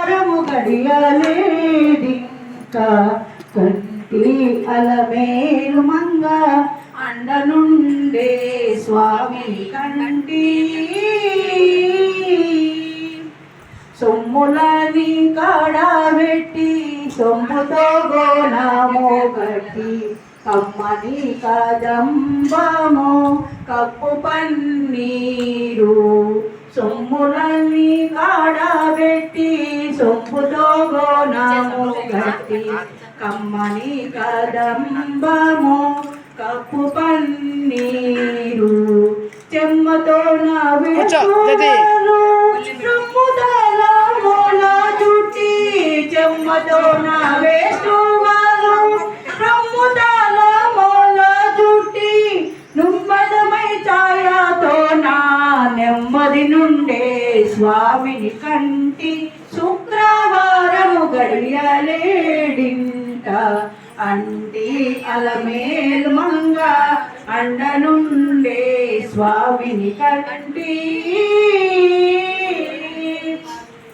వారము గడియలేదింకా కంటి అలమేలు మంగ అండనుండే స్వామి కంటి సొమ్ములని కాడబెట్టి సొమ్ముతో గోనము గట్టి కమ్మని కదంబము కప్పు పన్నీరు సొమ్ములని కాడబెట్టి సొమ్ముతో గోనము గట్టి కమ్మని కదంబము కప్పు పన్నీరు చెమ్మతో చెమ్మతో నుమ్మదమై ఛాయతో నా నెమ్మది నుండే స్వామిని కంటి శుక్రవారము గడియలేడింట అంటి అలమేలు మంగ అండనుండే స్వామిని కంటి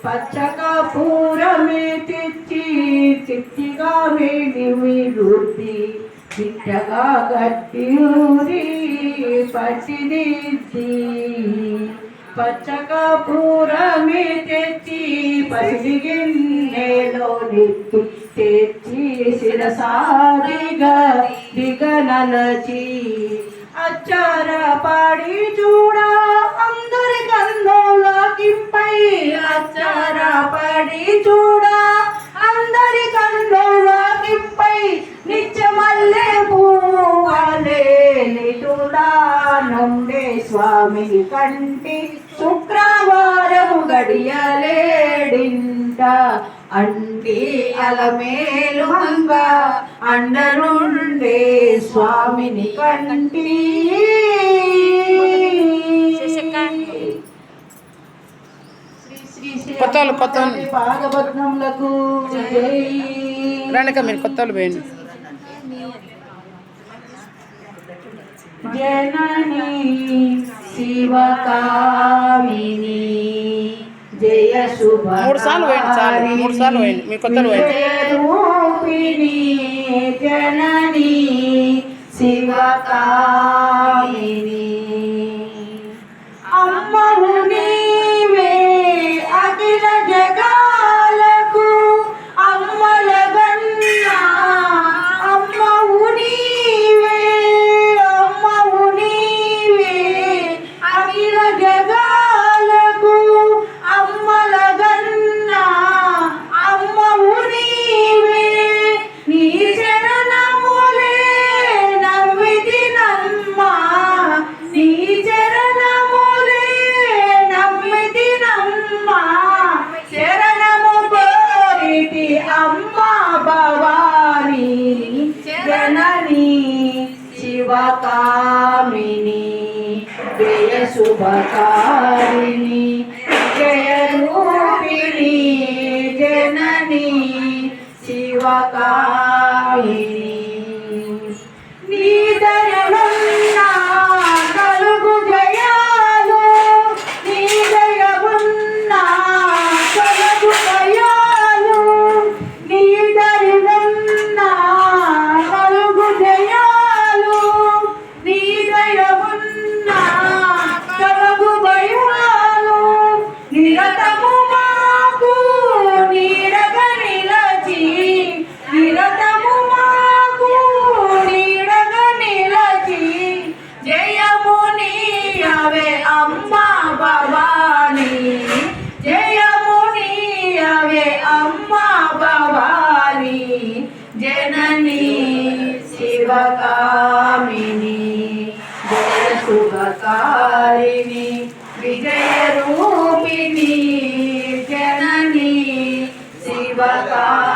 పచ్చకపూరమే తెచ్చి తిట్టిగా వేడి చిట్టగా గట్టి ఊరి పసిదిద్ది పచ్చకపూరమే తెచ్చి పసిగిన్నెలో నెత్తి తెచ్చి శిరసారిగా దిగనలచి అచ్చార పాడి చూడా అందరి కన్నులకింపై అచ్చార పాడి చూడా అందరి కన్నులకింపై నిత్యమల్లె పూవలే నిటులా నుండే స్వామిని కంటి శుక్రవారము గడియలేడింట అంటి అలమేలు మంగ అండనుండే స్వామిని కంటి కొత్తలు పాదపద్మములకు రండిక మీరు కొత్తలు పోయండి. జననీ శివకామిని జయ శుభ 3 సార్లు పోయండి, చాలు 3 సార్లు పోయండి. మీ కొత్తలు రూపిణి జననీ శివకామిని అమ్మవు నీవే అఖిల జగాలకు అమ్మల గన్నా అమ్మవు నీవే అమ్మవు నీవే అఖిల జగాలకు అమ్మల గన్నా అమ్మవు నీవే నీ చరణములే నమ్మితినమ్మా నీ చరణములే నమ్మితినమ్మా శరణము కోరితి అమ్మా భవాని జననీ శివకామిని జయ శుభకారిణి జయ రూపిణి జననీ శివకామిని నీ దయనున్నా కలుగు జయాలు నీ దయవున్నా కలుగు జయాలు నీ దయనున్నా కలుగు జయాలు నీ దయవున్నా కలుగు జయాలు నిరతము మాకు నీడగా నిలచి నిరతము మాకు నీడగా నిలచి జయము నీయవే అమ్మా భవాని జయము నీయవే అమ్మా భవాని జననీ శివకామిని జయ శుభకారిణి విజయ రూపిణి జననీ శివకామిని